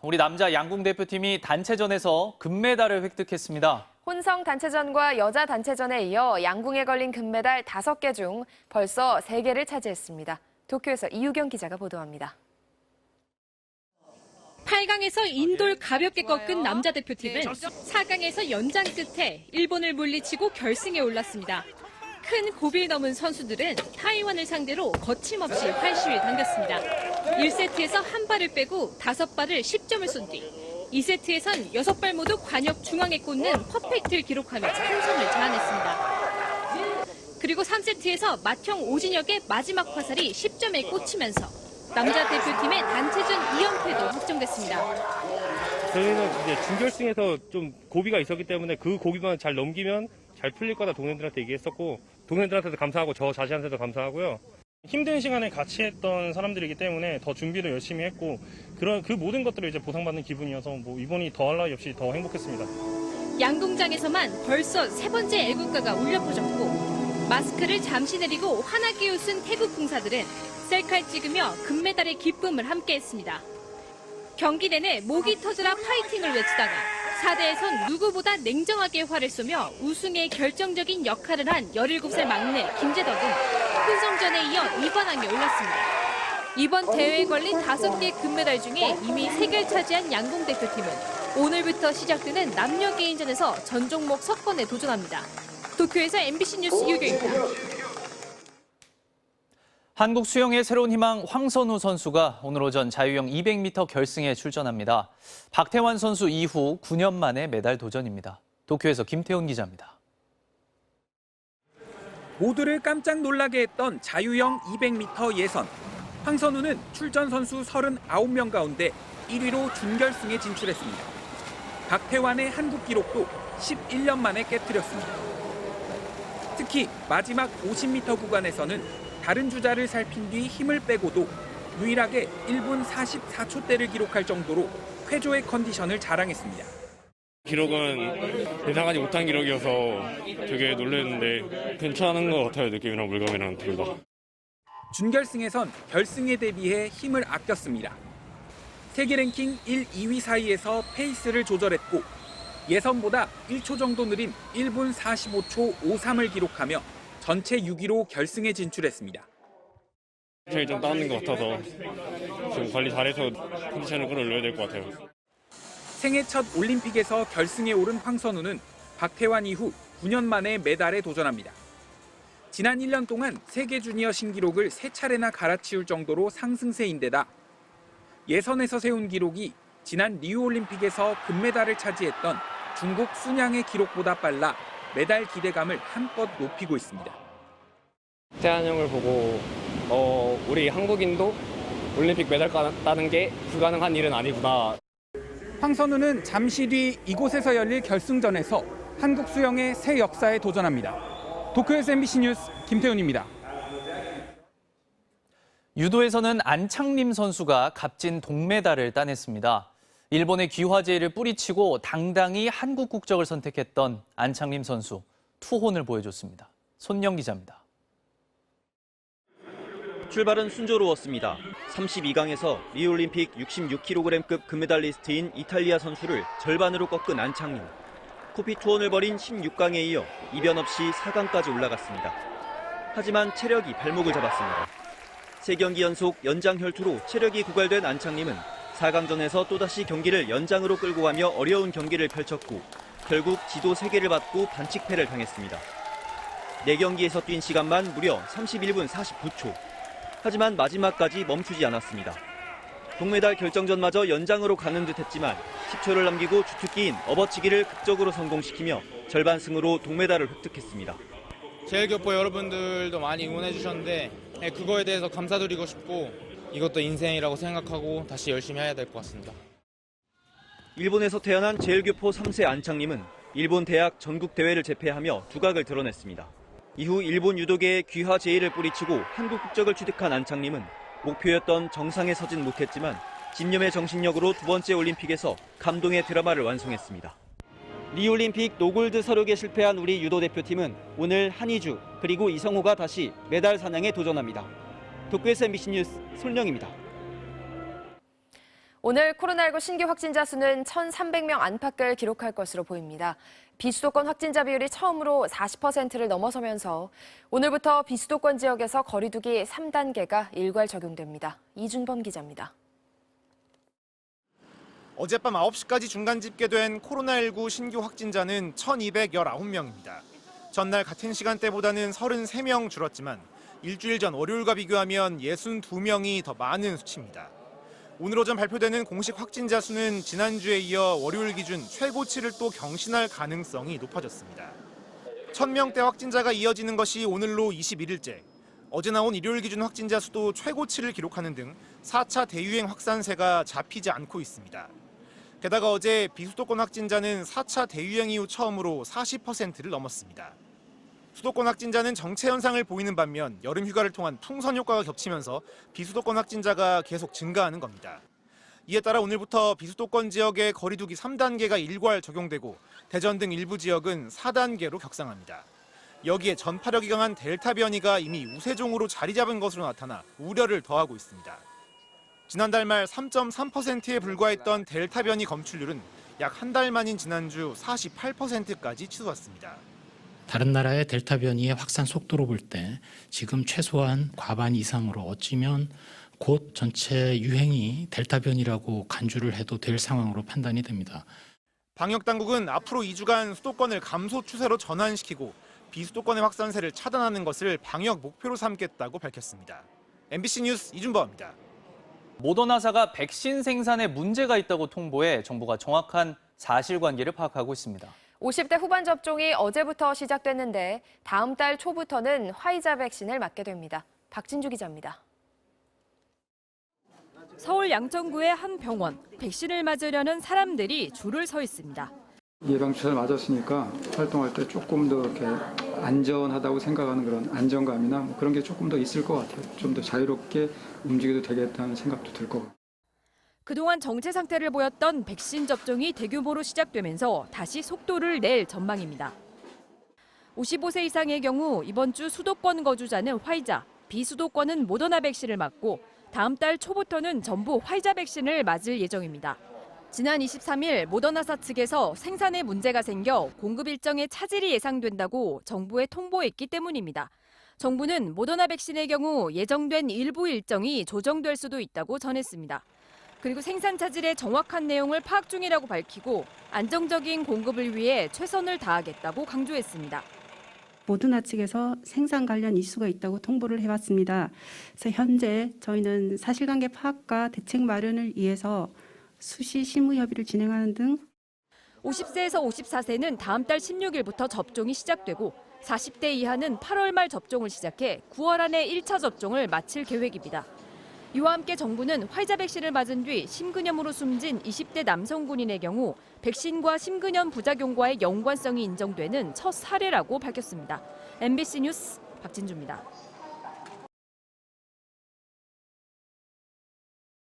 우리 남자 양궁 대표팀이 단체전에서 금메달을 획득했습니다. 혼성 단체전과 여자 단체전에 이어 양궁에 걸린 금메달 5개 중 벌써 3개를 차지했습니다. 도쿄에서 이유경 기자가 보도합니다. 8강에서 인도를 가볍게 꺾은 남자 대표팀은 4강에서 연장 끝에 일본을 물리치고 결승에 올랐습니다. 큰 고비를 넘은 선수들은 타이완을 상대로 거침없이 활시위를 당겼습니다. 1세트에서 한 발을 빼고 5발을 10점을 쏜 뒤 2세트에선 6발 모두 관역 중앙에 꽂는 퍼펙트를 기록하며 한선을 자아냈습니다. 그리고 3세트에서 맏형 오진혁의 마지막 화살이 10점에 꽂히면서 남자 대표팀의 단체전 2연패도 확정됐습니다. 저희는 이제 준결승에서 좀 고비가 있었기 때문에 그 고비만 잘 넘기면 잘 풀릴 거다 동생들한테 얘기했었고, 동생들한테도 감사하고 저 자신한테도 감사하고요. 힘든 시간에 같이 했던 사람들이기 때문에 더 준비를 열심히 했고, 그 모든 것들을 이제 보상받는 기분이어서 이번이 더할 나위 없이 더 행복했습니다. 양궁장에서만 벌써 3번째 애국가가 울려 퍼졌고, 마스크를 잠시 내리고 환하게 웃은 태국 궁사들은 셀카를 찍으며 금메달의 기쁨을 함께했습니다. 경기 내내 목이 터져라 파이팅을 외치다가 4대에선 누구보다 냉정하게 활을 쏘며 우승에 결정적인 역할을 한 17살 막내 김재덕은 혼성전에 이어 2관왕에 올랐습니다. 이번 대회에 걸린 5개 금메달 중에 이미 3개를 차지한 양궁 대표팀은 오늘부터 시작되는 남녀 개인전에서 전 종목 석권에 도전합니다. 도쿄에서 MBC 뉴스 이유경입니다. 한국 수영의 새로운 희망 황선우 선수가 오늘 오전 자유형 200m 결승에 출전합니다. 박태환 선수 이후 9년 만에 메달 도전입니다. 도쿄에서 김태훈 기자입니다. 모두를 깜짝 놀라게 했던 자유형 200m 예선. 황선우는 출전 선수 39명 가운데 1위로 준결승에 진출했습니다. 박태환의 한국 기록도 11년 만에 깨뜨렸습니다. 특히 마지막 50m 구간에서는 다른 주자를 살핀 뒤 힘을 빼고도 유일하게 1분 44초대를 기록할 정도로 쾌조의 컨디션을 자랑했습니다. 기록은 예상하지 못한 기록이어서 되게 놀랐는데 괜찮은 것 같아요. 느낌이랑 물감이랑 둘 다. 준결승에선 결승에 대비해 힘을 아꼈습니다. 세계 랭킹 1, 2위 사이에서 페이스를 조절했고 예선보다 1초 정도 느린 1분 45초 53을 기록하며 전체 6위로 결승에 진출했습니다. 컨디션이 좀 다운된 것 같아서 지금 관리 잘해서 컨디션을 끌어올려야 될 것 같아요. 생애 첫 올림픽에서 결승에 오른 황선우는 박태환 이후 9년 만에 메달에 도전합니다. 지난 1년 동안 세계 주니어 신기록을 3차례나 갈아치울 정도로 상승세인데다 예선에서 세운 기록이 지난 리우올림픽에서 금메달을 차지했던 중국 순양의 기록보다 빨라 메달 기대감을 한껏 높이고 있습니다. 태환 형을 보고 우리 한국인도 올림픽 메달 따는 게 불가능한 일은 아니구나. 황선우는 잠시 뒤 이곳에서 열릴 결승전에서 한국 수영의 새 역사에 도전합니다. 도쿄에서 MBC 뉴스 김태훈입니다. 유도에서는 안창림 선수가 값진 동메달을 따냈습니다. 일본의 귀화제를 뿌리치고 당당히 한국 국적을 선택했던 안창림 선수, 투혼을 보여줬습니다. 손영 기자입니다. 출발은 순조로웠습니다. 32강에서 리우올림픽 66kg급 금메달리스트인 이탈리아 선수를 절반으로 꺾은 안창림. 코피 투혼을 벌인 16강에 이어 이변 없이 4강까지 올라갔습니다. 하지만 체력이 발목을 잡았습니다. 3경기 연속 연장 혈투로 체력이 고갈된 안창림은 4강전에서 또다시 경기를 연장으로 끌고 가며 어려운 경기를 펼쳤고 결국 지도 3개를 받고 반칙패를 당했습니다. 4경기에서 뛴 시간만 무려 31분 49초. 하지만 마지막까지 멈추지 않았습니다. 동메달 결정전마저 연장으로 가는 듯했지만 10초를 남기고 주특기인 업어치기를 극적으로 성공시키며 절반승으로 동메달을 획득했습니다. 제일교포 여러분들도 많이 응원해 주셨는데 그거에 대해서 감사드리고 싶고 이것도 인생이라고 생각하고 다시 열심히 해야 될 것 같습니다. 일본에서 태어난 제일교포 3세 안창림은 일본 대학 전국 대회를 제패하며 두각을 드러냈습니다. 이후 일본 유도계의 귀화 제의를 뿌리치고 한국 국적을 취득한 안창림은 목표였던 정상에 서진 못했지만 집념의 정신력으로 2번째 올림픽에서 감동의 드라마를 완성했습니다. 리올림픽 노골드 서력에 실패한 우리 유도 대표팀은 오늘 한희주 그리고 이성호가 다시 메달 사냥에 도전합니다. 도쿄에서 MBC 뉴스 손영입니다. 오늘 코로나19 신규 확진자 수는 1,300명 안팎을 기록할 것으로 보입니다. 비수도권 확진자 비율이 처음으로 40%를 넘어서면서 오늘부터 비수도권 지역에서 거리 두기 3단계가 일괄 적용됩니다. 이준범 기자입니다. 어젯밤 9시까지 중간 집계된 코로나19 신규 확진자는 1,219명입니다. 전날 같은 시간대보다는 33명 줄었지만 일주일 전 월요일과 비교하면 62명이 더 많은 수치입니다. 오늘 오전 발표되는 공식 확진자 수는 지난주에 이어 월요일 기준 최고치를 또 경신할 가능성이 높아졌습니다. 1,000명대 확진자가 이어지는 것이 오늘로 21일째. 어제 나온 일요일 기준 확진자 수도 최고치를 기록하는 등 4차 대유행 확산세가 잡히지 않고 있습니다. 게다가 어제 비수도권 확진자는 4차 대유행 이후 처음으로 40%를 넘었습니다. 수도권 확진자는 정체 현상을 보이는 반면 여름 휴가를 통한 풍선 효과가 겹치면서 비수도권 확진자가 계속 증가하는 겁니다. 이에 따라 오늘부터 비수도권 지역의 거리 두기 3단계가 일괄 적용되고 대전 등 일부 지역은 4단계로 격상합니다. 여기에 전파력이 강한 델타 변이가 이미 우세종으로 자리 잡은 것으로 나타나 우려를 더하고 있습니다. 지난달 말 3.3%에 불과했던 델타 변이 검출률은 약 한 달 만인 지난주 48%까지 치솟았습니다. 다른 나라의 델타 변이의 확산 속도로 볼 때 지금 최소한 과반 이상으로 어찌면 곧 전체 유행이 델타 변이라고 간주를 해도 될 상황으로 판단이 됩니다. 방역당국은 앞으로 2주간 수도권을 감소 추세로 전환시키고 비수도권의 확산세를 차단하는 것을 방역 목표로 삼겠다고 밝혔습니다. MBC 뉴스 이준범입니다. 모더나사가 백신 생산에 문제가 있다고 통보해 정부가 정확한 사실관계를 파악하고 있습니다. 50대 후반 접종이 어제부터 시작됐는데 다음 달 초부터는 화이자 백신을 맞게 됩니다. 박진주 기자입니다. 서울 양천구의 한 병원, 백신을 맞으려는 사람들이 줄을 서 있습니다. 예방주사를 맞았으니까 활동할 때 조금 더 이렇게 안전하다고 생각하는 그런 안정감이나 그런 게 조금 더 있을 것 같아요. 좀 더 자유롭게 움직여도 되겠다는 생각도 들 것 같아요. 그동안 정체 상태를 보였던 백신 접종이 대규모로 시작되면서 다시 속도를 낼 전망입니다. 55세 이상의 경우 이번 주 수도권 거주자는 화이자, 비수도권은 모더나 백신을 맞고 다음 달 초부터는 전부 화이자 백신을 맞을 예정입니다. 지난 23일 모더나사 측에서 생산에 문제가 생겨 공급 일정에 차질이 예상된다고 정부에 통보했기 때문입니다. 정부는 모더나 백신의 경우 예정된 일부 일정이 조정될 수도 있다고 전했습니다. 그리고 생산 차질의 정확한 내용을 파악 중이라고 밝히고 안정적인 공급을 위해 최선을 다하겠다고 강조했습니다. 모더나 측에서 생산 관련 이슈가 있다고 통보를 해왔습니다. 그래서 현재 저희는 사실관계 파악과 대책 마련을 위해서 수시 실무 협의를 진행하는 등 50세에서 54세는 다음 달 16일부터 접종이 시작되고 40대 이하는 8월 말 접종을 시작해 9월 안에 1차 접종을 마칠 계획입니다. 이와 함께 정부는 화이자 백신을 맞은 뒤 심근염으로 숨진 20대 남성 군인의 경우 백신과 심근염 부작용과의 연관성이 인정되는 첫 사례라고 밝혔습니다. MBC 뉴스 박진주입니다.